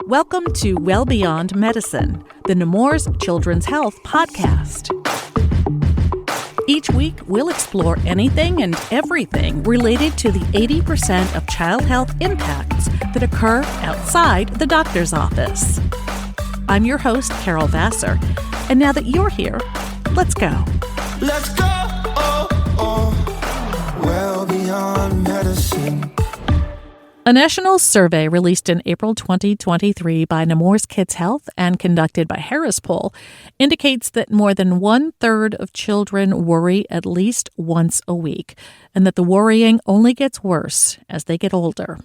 Welcome to Well Beyond Medicine, the Nemours Children's Health podcast. Each week, we'll explore anything and everything related to the 80% of child health impacts that occur outside the doctor's office. I'm your host, Carol Vassar, and now that you're here, let's go. Let's go, well beyond medicine. A national survey released in April 2023 by Nemours Kids Health and conducted by Harris Poll indicates that more than 1/3 of children worry at least once a week, and that the worrying only gets worse as they get older.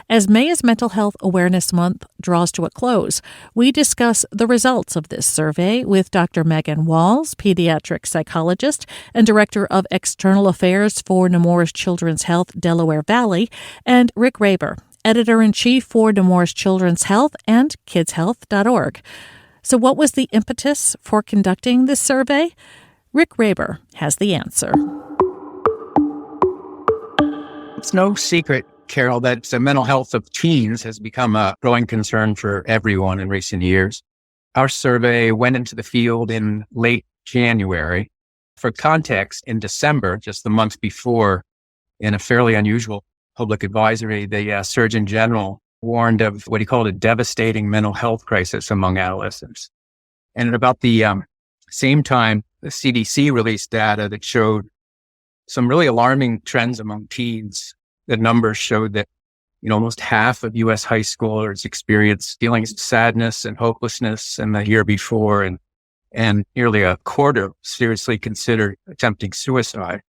As May is Mental Health Awareness Month draws to a close, we discuss the results of this survey with Dr. Megan Walls, pediatric psychologist and director of external affairs for Nemours Children's Health Delaware Valley, and Rick Raber, editor-in-chief for Nemours Children's Health and kidshealth.org. So what was the impetus for conducting this survey? Rick Raber has the answer. It's no secret, Carol, that the mental health of teens has become a growing concern for everyone in recent years. Our survey went into the field in late January. For context, in December, just the month before, in a fairly unusual public advisory, the Surgeon General warned of what he called a devastating mental health crisis among adolescents. And at about the same time, the CDC released data that showed some really alarming trends among teens. The numbers showed that, almost half of U.S. high schoolers experienced feelings of sadness and hopelessness in the year before, and nearly a quarter seriously considered attempting suicide.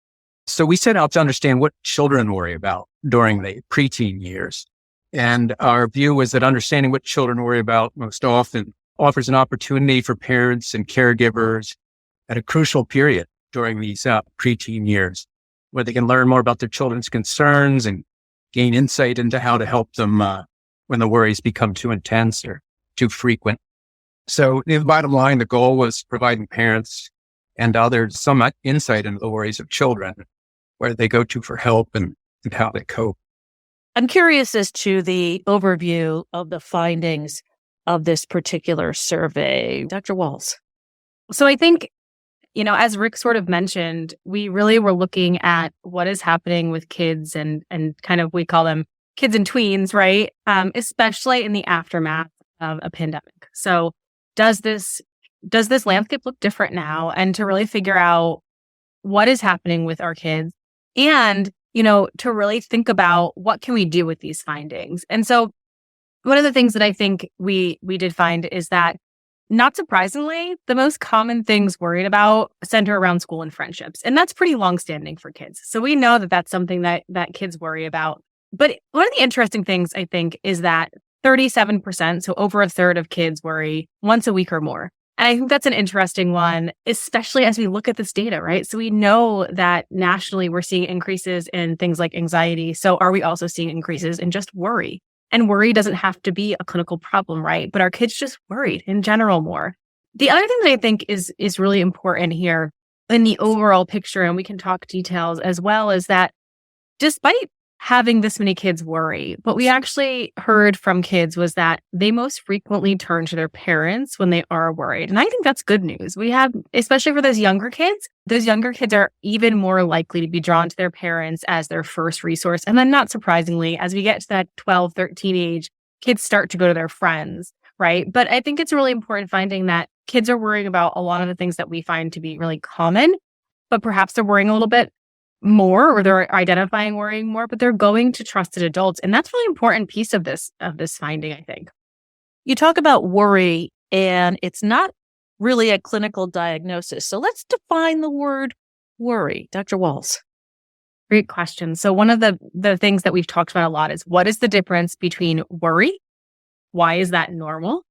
So we set out to understand what children worry about during the preteen years. And our view was that understanding what children worry about most often offers an opportunity for parents and caregivers at a crucial period during these preteen years, where they can learn more about their children's concerns and gain insight into how to help them when the worries become too intense or too frequent. So the bottom line, the goal was providing parents and others some insight into the worries of children, where they go to for help and how they cope. I'm curious as to the overview of the findings of this particular survey. Dr. Walls. So I think, as Rick sort of mentioned, we really were looking at what is happening with kids and kind of, we call them kids and tweens, right? Especially in the aftermath of a pandemic. So does this landscape look different now? And to really figure out what is happening with our kids and, to really think about what can we do with these findings. And so one of the things that I think we did find is that, not surprisingly, the most common things worried about center around school and friendships. And that's pretty longstanding for kids. So we know that that's something that kids worry about. But one of the interesting things, I think, is that 37%, so over a third of kids worry once a week or more. And I think that's an interesting one, especially as we look at this data, right? So we know that nationally we're seeing increases in things like anxiety. So are we also seeing increases in just worry? And worry doesn't have to be a clinical problem, right? But our kids just worried in general more. The other thing that I think is really important here in the overall picture, and we can talk details as well, is that despite having this many kids worry, what we actually heard from kids was that they most frequently turn to their parents when they are worried. And I think that's good news. We have, especially for those younger kids are even more likely to be drawn to their parents as their first resource. And then not surprisingly, as we get to that 12, 13 age, kids start to go to their friends, right? But I think it's really important finding that kids are worrying about a lot of the things that we find to be really common, but perhaps they're worrying a little bit more, or they're identifying worrying more, but they're going to trusted adults. And that's a really important piece of this finding, I think. You talk about worry, and it's not really a clinical diagnosis. So let's define the word worry. Dr. Walls. Great question. So one of the things that we've talked about a lot is, what is the difference between worry? Why is that normal?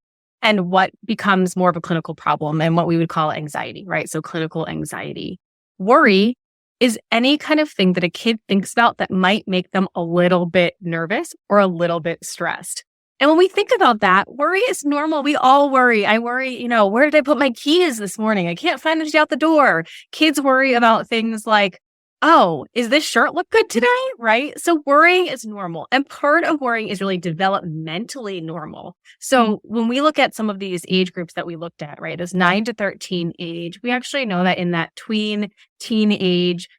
And what becomes more of a clinical problem and what we would call anxiety, right? So clinical anxiety. Worry is any kind of thing that a kid thinks about that might make them a little bit nervous or a little bit stressed. And when we think about that, worry is normal. We all worry. I worry, where did I put my keys this morning? I can't find it out the door. Kids worry about things like, oh, is this shirt look good today? Right? So worrying is normal. And part of worrying is really developmentally normal. So when we look at some of these age groups that we looked at, right, this 9 to 13 age, we actually know that in that teen age,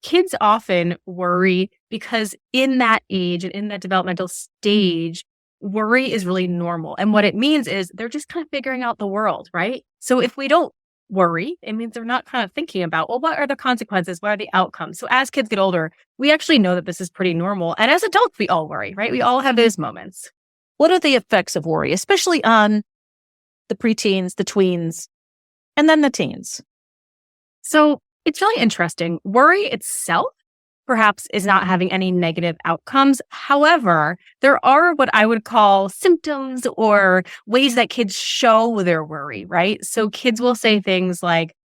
kids often worry because in that age and in that developmental stage, worry is really normal. And what it means is they're just kind of figuring out the world, right? So if we don't worry, it means they're not kind of thinking about, well, what are the consequences? What are the outcomes? So as kids get older, we actually know that this is pretty normal. And as adults, we all worry, right? We all have those moments. What are the effects of worry, especially on the preteens, the tweens, and then the teens? So it's really interesting. Worry itself perhaps is not having any negative outcomes. However, there are what I would call symptoms or ways that kids show their worry, right? So kids will say things like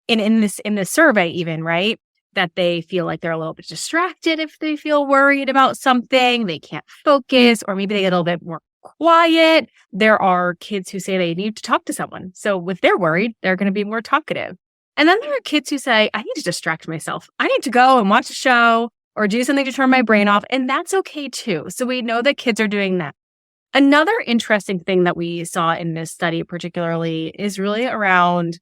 in this survey even, right? That they feel like they're a little bit distracted if they feel worried about something, they can't focus, or maybe they get a little bit more quiet. There are kids who say they need to talk to someone. So if they're worried, they're going to be more talkative. And then there are kids who say, I need to distract myself. I need to go and watch a show or do something to turn my brain off. And that's okay too. So we know that kids are doing that. Another interesting thing that we saw in this study particularly is really around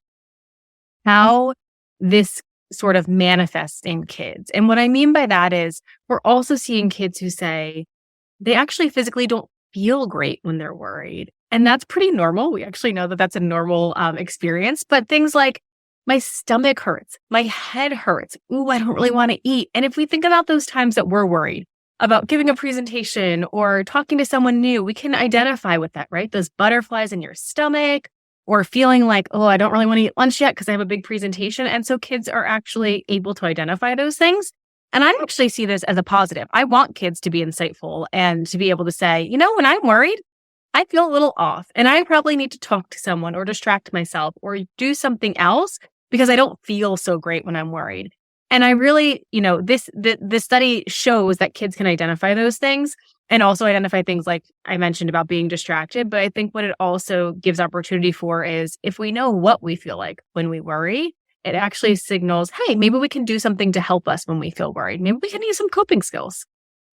how this sort of manifests in kids. And what I mean by that is we're also seeing kids who say they actually physically don't feel great when they're worried. And that's pretty normal. We actually know that that's a normal experience. But things like, my stomach hurts. My head hurts. Ooh, I don't really want to eat. And if we think about those times that we're worried about giving a presentation or talking to someone new, we can identify with that, right? Those butterflies in your stomach or feeling like, oh, I don't really want to eat lunch yet because I have a big presentation. And so kids are actually able to identify those things. And I actually see this as a positive. I want kids to be insightful and to be able to say, you know, when I'm worried, I feel a little off and I probably need to talk to someone or distract myself or do something else because I don't feel so great when I'm worried. And I really, you know, this study shows that kids can identify those things and also identify things like I mentioned about being distracted. But I think what it also gives opportunity for is if we know what we feel like when we worry, it actually signals, hey, maybe we can do something to help us when we feel worried. Maybe we can use some coping skills.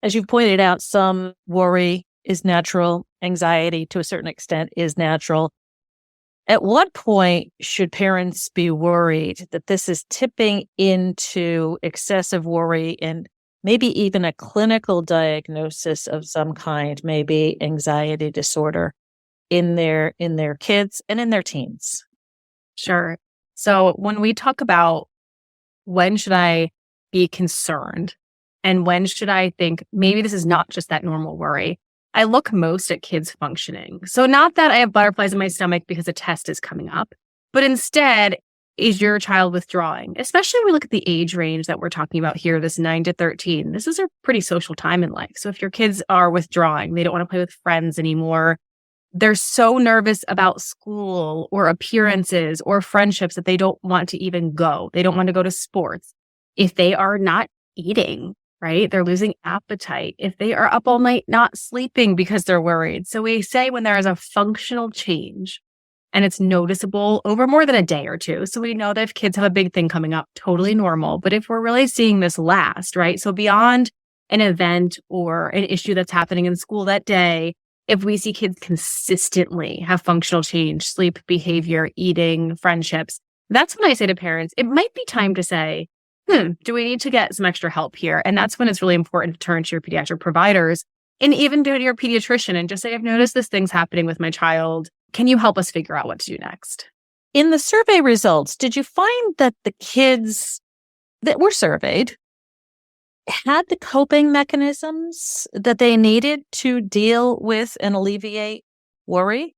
As you pointed out, some worry is natural. Anxiety to a certain extent is natural. At what point should parents be worried that this is tipping into excessive worry and maybe even a clinical diagnosis of some kind, maybe anxiety disorder in their kids and in their teens? Sure. So when we talk about when should I be concerned and when should I think maybe this is not just that normal worry, I look most at kids functioning. So not that I have butterflies in my stomach because a test is coming up, but instead, is your child withdrawing? Especially when we look at the age range that we're talking about here, this 9 to 13. This is a pretty social time in life. So if your kids are withdrawing, they don't want to play with friends anymore, they're so nervous about school or appearances or friendships that they don't want to even go. They don't want to go to sports. If they are not eating, right? They're losing appetite. If they are up all night not sleeping because they're worried. So we say when there is a functional change and it's noticeable over more than a day or two. So we know that if kids have a big thing coming up, totally normal. But if we're really seeing this last, right? So beyond an event or an issue that's happening in school that day, if we see kids consistently have functional change, sleep, behavior, eating, friendships, that's when I say to parents, it might be time to say, do we need to get some extra help here? And that's when it's really important to turn to your pediatric providers and even to your pediatrician and just say, I've noticed this thing's happening with my child. Can you help us figure out what to do next? In the survey results, did you find that the kids that were surveyed had the coping mechanisms that they needed to deal with and alleviate worry?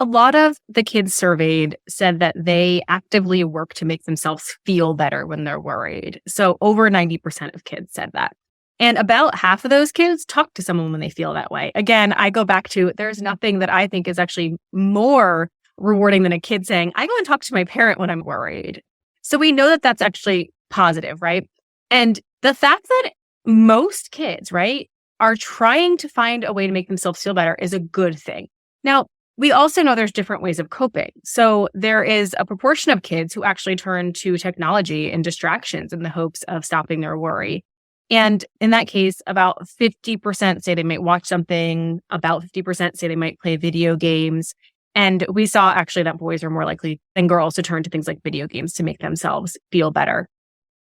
A lot of the kids surveyed said that they actively work to make themselves feel better when they're worried. So over 90% of kids said that. And about half of those kids talk to someone when they feel that way. Again, I go back to there's nothing that I think is actually more rewarding than a kid saying, I go and talk to my parent when I'm worried. So we know that that's actually positive, right? And the fact that most kids, right, are trying to find a way to make themselves feel better is a good thing. Now, We also know there's different ways of coping. So there is a proportion of kids who actually turn to technology and distractions in the hopes of stopping their worry. And in that case, about 50% say they might watch something, about 50% say they might play video games. And we saw actually that boys are more likely than girls to turn to things like video games to make themselves feel better.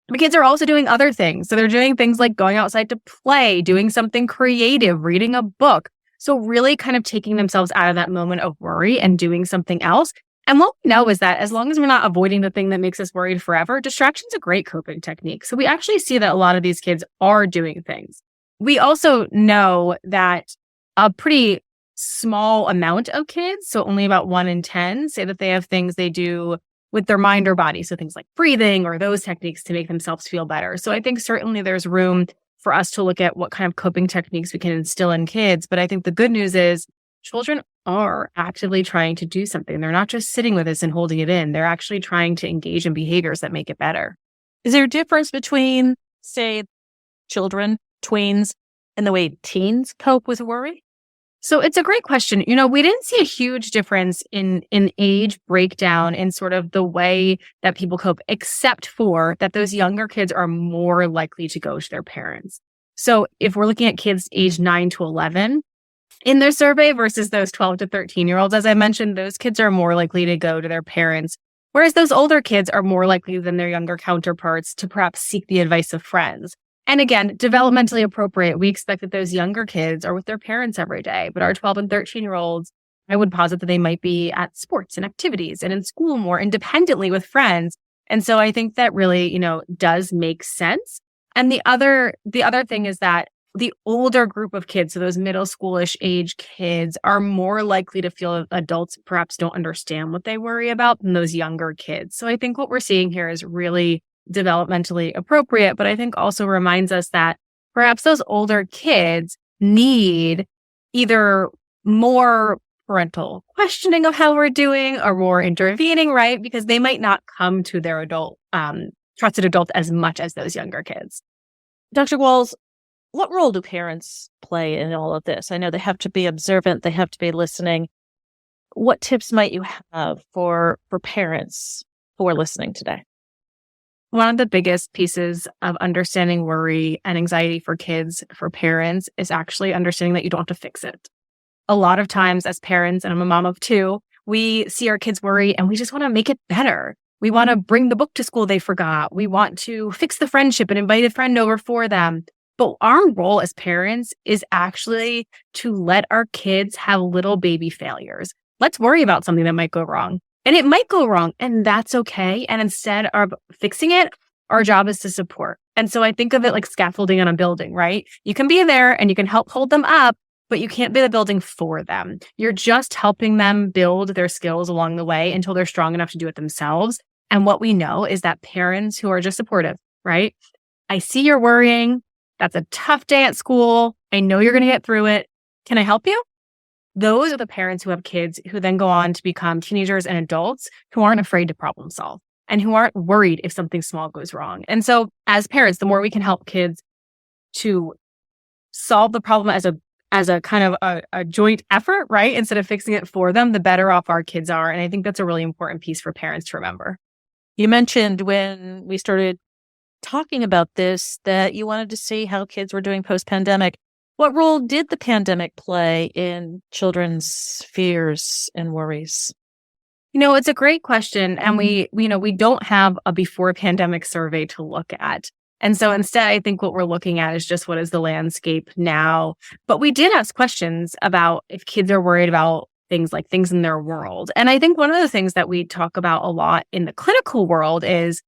But kids are also doing other things. So they're doing things like going outside to play, doing something creative, reading a book. So really kind of taking themselves out of that moment of worry and doing something else. And what we know is that as long as we're not avoiding the thing that makes us worried forever, distraction's a great coping technique. So we actually see that a lot of these kids are doing things. We also know that a pretty small amount of kids, so only about 1 in 10, say that they have things they do with their mind or body. So things like breathing or those techniques to make themselves feel better. So I think certainly there's room for us to look at what kind of coping techniques we can instill in kids. But I think the good news is children are actively trying to do something. They're not just sitting with us and holding it in. They're actually trying to engage in behaviors that make it better. Is there a difference between, say, children, tweens, and the way teens cope with worry? So it's a great question. We didn't see a huge difference in age breakdown in sort of the way that people cope, except for that those younger kids are more likely to go to their parents. So if we're looking at kids aged 9 to 11 in their survey versus those 12 to 13-year-olds, as I mentioned, those kids are more likely to go to their parents, whereas those older kids are more likely than their younger counterparts to perhaps seek the advice of friends. And again, developmentally appropriate, we expect that those younger kids are with their parents every day. But our 12 and 13-year-olds, I would posit that they might be at sports and activities and in school more independently with friends. And so I think that really, does make sense. And the other thing is that the older group of kids, so those middle schoolish age kids, are more likely to feel adults perhaps don't understand what they worry about than those younger kids. So I think what we're seeing here is really developmentally appropriate, but I think also reminds us that perhaps those older kids need either more parental questioning of how we're doing or more intervening, right? Because they might not come to their trusted adult as much as those younger kids. Dr. Walls, what role do parents play in all of this? I know they have to be observant, they have to be listening. What tips might you have for parents who are listening today? One of the biggest pieces of understanding worry and anxiety for kids, for parents, is actually understanding that you don't have to fix it. A lot of times as parents, and I'm a mom of 2, we see our kids worry and we just want to make it better. We want to bring the book to school they forgot. We want to fix the friendship and invite a friend over for them. But our role as parents is actually to let our kids have little baby failures. Let's worry about something that might go wrong. And it might go wrong, and that's okay. And instead of fixing it, our job is to support. And so I think of it like scaffolding on a building, right? You can be there and you can help hold them up, but you can't be the building for them. You're just helping them build their skills along the way until they're strong enough to do it themselves. And what we know is that parents who are just supportive, right? I see you're worrying. That's a tough day at school. I know you're going to get through it. Can I help you? Those are the parents who have kids who then go on to become teenagers and adults who aren't afraid to problem solve and who aren't worried if something small goes wrong. And so as parents, the more we can help kids to solve the problem as a kind of a joint effort, right? Instead of fixing it for them, the better off our kids are. And I think that's a really important piece for parents to remember. You mentioned when we started talking about this that you wanted to see how kids were doing post-pandemic. What role did the pandemic play in children's fears and worries? It's a great question. And we don't have a before pandemic survey to look at. And so instead, I think what we're looking at is just what is the landscape now. But we did ask questions about if kids are worried about things like things in their world. And I think one of the things that we talk about a lot in the clinical world is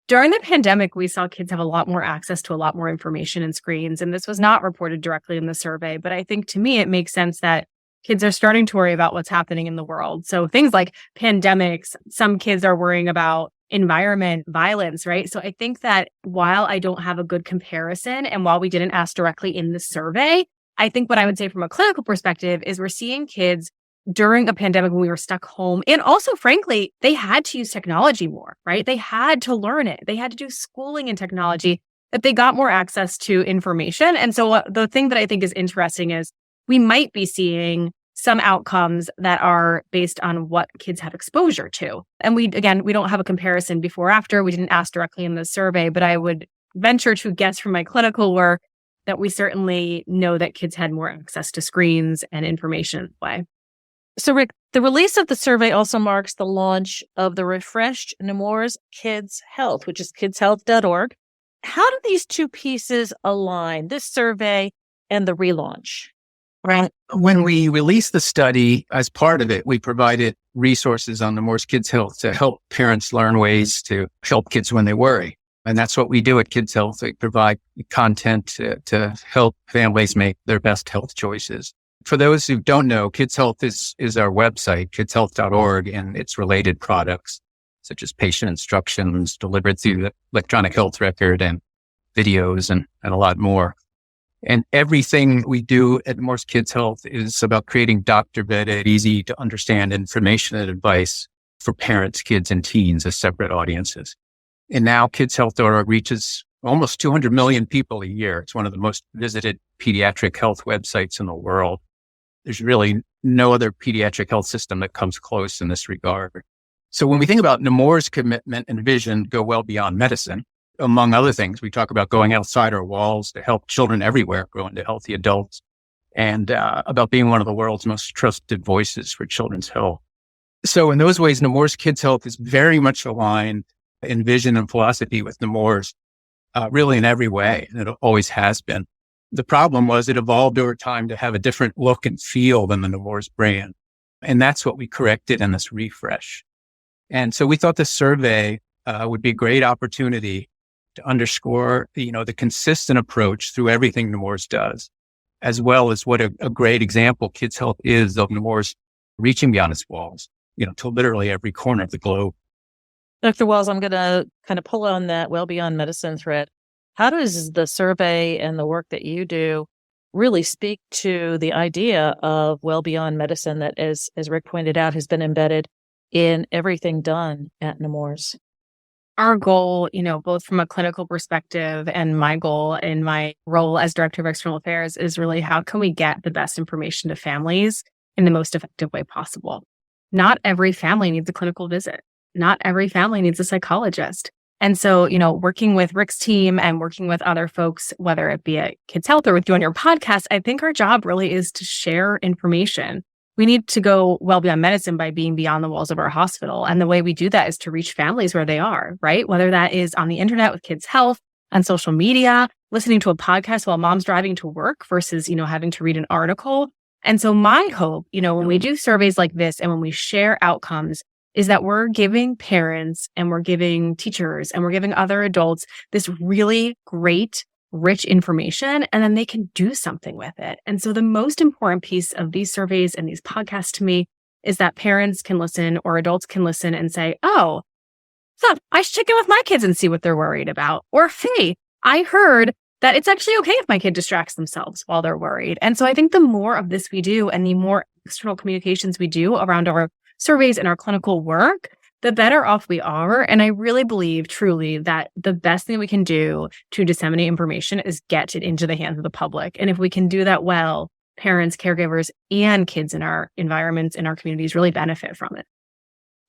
during the pandemic, we saw kids have a lot more access to a lot more information and screens. And this was not reported directly in the survey. But I think to me, it makes sense that kids are starting to worry about what's happening in the world. So things like pandemics, some kids are worrying about environment, violence, right? So I think that while I don't have a good comparison and while we didn't ask directly in the survey, I think what I would say from a clinical perspective is we're seeing kids during a pandemic when we were stuck home. And also, frankly, they had to use technology more, right? They had to learn it. They had to do schooling in technology, that they got more access to information. And so the thing that I think is interesting is we might be seeing some outcomes that are based on what kids have exposure to. And we don't have a comparison before or after. We didn't ask directly in the survey, but I would venture to guess from my clinical work that we certainly know that kids had more access to screens and information that way. So, Rick, the release of the survey also marks the launch of the refreshed Nemours Kids Health, which is kidshealth.org. How do these two pieces align, this survey and the relaunch? Right. When we released the study, as part of it, we provided resources on Nemours Kids Health to help parents learn ways to help kids when they worry. And that's what we do at Kids Health. We provide content to help families make their best health choices. For those who don't know, Kids Health is our website, kidshealth.org, and its related products, such as patient instructions delivered through the electronic health record and videos and a lot more. And everything we do at Nemours Kids Health is about creating doctor-vetted, easy to understand information and advice for parents, kids, and teens as separate audiences. And now kidshealth.org reaches almost 200 million people a year. It's one of the most visited pediatric health websites in the world. There's really no other pediatric health system that comes close in this regard. So when we think about Nemours' commitment and vision go well beyond medicine, among other things, we talk about going outside our walls to help children everywhere grow into healthy adults, and about being one of the world's most trusted voices for children's health. So in those ways, Nemours Kids Health is very much aligned in vision and philosophy with Nemours, really in every way, and it always has been. The problem was it evolved over time to have a different look and feel than the Nemours brand. And that's what we corrected in this refresh. And so we thought this survey would be a great opportunity to underscore, the consistent approach through everything Nemours does, as well as what a great example Kids Health is of Nemours reaching beyond its walls, to literally every corner of the globe. Dr. Wells, I'm going to kind of pull on that well beyond medicine thread. How does the survey and the work that you do really speak to the idea of well beyond medicine that, as Rick pointed out, has been embedded in everything done at Nemours? Our goal, both from a clinical perspective and my goal in my role as Director of External Affairs, is really how can we get the best information to families in the most effective way possible? Not every family needs a clinical visit. Not every family needs a psychologist. And so, working with Rick's team and working with other folks, whether it be at Kids Health or with you on your podcast, I think our job really is to share information. We need to go well beyond medicine by being beyond the walls of our hospital. And the way we do that is to reach families where they are, right? Whether that is on the internet with Kids Health, on social media, listening to a podcast while mom's driving to work versus, having to read an article. And so my hope, when we do surveys like this and when we share outcomes, is that we're giving parents and we're giving teachers and we're giving other adults this really great, rich information, and then they can do something with it. And so the most important piece of these surveys and these podcasts to me is that parents can listen or adults can listen and say, oh, so I should check in with my kids and see what they're worried about. Or, hey, I heard that it's actually okay if my kid distracts themselves while they're worried. And so I think the more of this we do and the more external communications we do around our surveys and our clinical work, the better off we are. And I really believe truly that the best thing we can do to disseminate information is get it into the hands of the public. And if we can do that well, parents, caregivers, and kids in our environments, in our communities really benefit from it.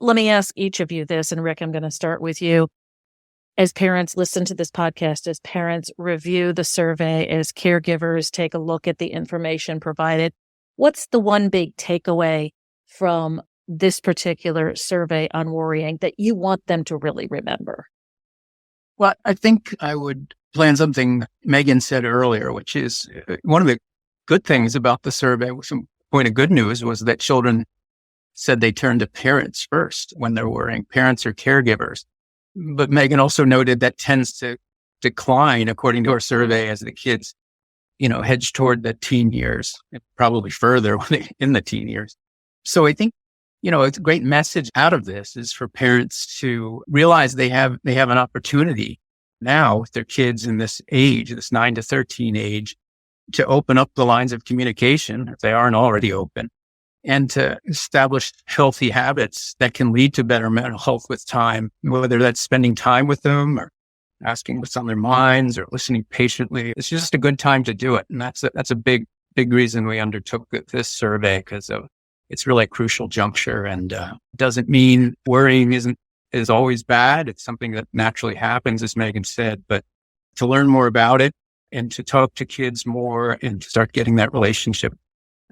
Let me ask each of you this, and Rick, I'm going to start with you. As parents listen to this podcast, as parents review the survey, as caregivers take a look at the information provided, what's the one big takeaway from this particular survey on worrying that you want them to really remember? Well, I think I would plan something Megan said earlier, which is one of the good things about the survey. Some point of good news was that children said they turn to parents first when they're worrying, parents or caregivers. But Megan also noted that tends to decline according to our survey as the kids, hedge toward the teen years, and probably further when they're in the teen years. So I think, a great message out of this is for parents to realize they have an opportunity now with their kids in this age, this 9 to 13 age, to open up the lines of communication if they aren't already open, and to establish healthy habits that can lead to better mental health with time, whether that's spending time with them or asking what's on their minds or listening patiently. It's just a good time to do it. And that's a big big reason we undertook this survey, because it's really a crucial juncture, and doesn't mean worrying is always bad. It's something that naturally happens, as Megan said, but to learn more about it and to talk to kids more and to start getting that relationship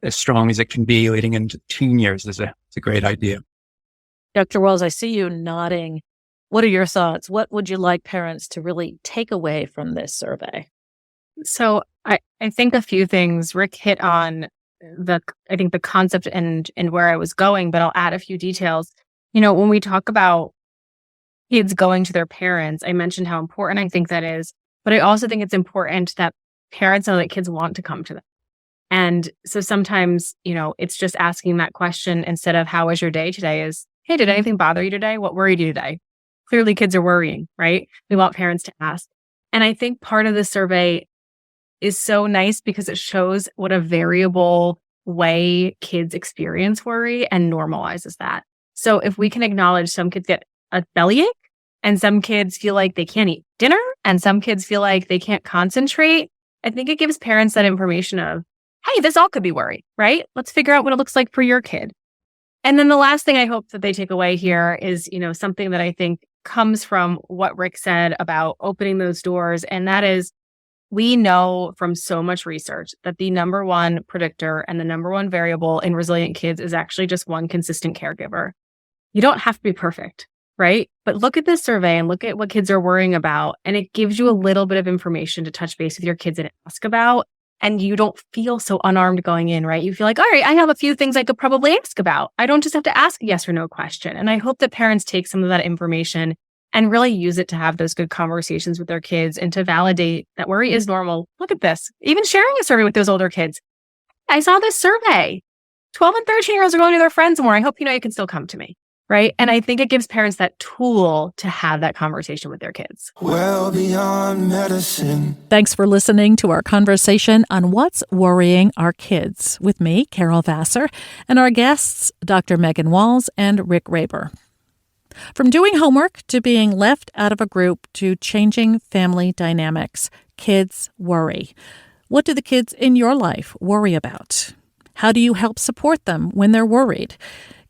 as strong as it can be leading into teen years is a great idea. Dr. Wells, I see you nodding. What are your thoughts? What would you like parents to really take away from this survey? So I think a few things. Rick hit on the concept and where I was going, but I'll add a few details. When we talk about kids going to their parents, I mentioned how important I think that is, but I also think it's important that parents know that kids want to come to them. And so sometimes, it's just asking that question instead of how was your day today is, hey, did anything bother you today? What worried you today? Clearly kids are worrying, right? We want parents to ask. And I think part of the survey is so nice because it shows what a variable way kids experience worry and normalizes that. So if we can acknowledge some kids get a bellyache and some kids feel like they can't eat dinner and some kids feel like they can't concentrate, I think it gives parents that information of, hey, this all could be worry, right? Let's figure out what it looks like for your kid. And then the last thing I hope that they take away here is, something that I think comes from what Rick said about opening those doors. And that is, we know from so much research that the number one predictor and the number one variable in resilient kids is actually just one consistent caregiver. You don't have to be perfect, right? But look at this survey and look at what kids are worrying about. And it gives you a little bit of information to touch base with your kids and ask about. And you don't feel so unarmed going in, right? You feel like, all right, I have a few things I could probably ask about. I don't just have to ask a yes or no question. And I hope that parents take some of that information and really use it to have those good conversations with their kids and to validate that worry is normal. Look at this. Even sharing a survey with those older kids. I saw this survey. 12 and 13-year-olds are going to their friends more. I hope you can still come to me, right? And I think it gives parents that tool to have that conversation with their kids. Well beyond medicine. Thanks for listening to our conversation on what's worrying our kids with me, Carol Vassar, and our guests, Dr. Megan Walls and Rick Raber. From doing homework to being left out of a group to changing family dynamics, kids worry. What do the kids in your life worry about? How do you help support them when they're worried?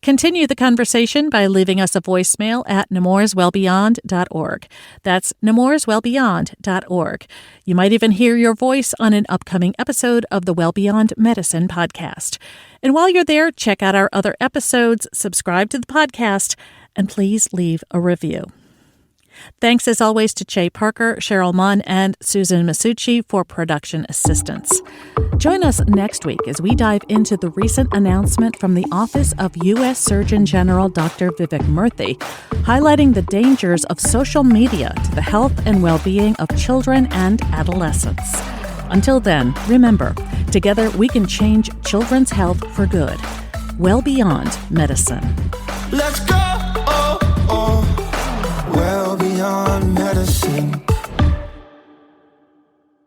Continue the conversation by leaving us a voicemail at nemourswellbeyond.org. That's nemourswellbeyond.org. You might even hear your voice on an upcoming episode of the Well Beyond Medicine podcast. And while you're there, check out our other episodes, subscribe to the podcast, and please leave a review. Thanks as always to Che Parker, Cheryl Munn, and Susan Masucci for production assistance. Join us next week as we dive into the recent announcement from the Office of U.S. Surgeon General Dr. Vivek Murthy, highlighting the dangers of social media to the health and well-being of children and adolescents. Until then, remember, together we can change children's health for good. Well Beyond Medicine. Let's go. Well beyond medicine.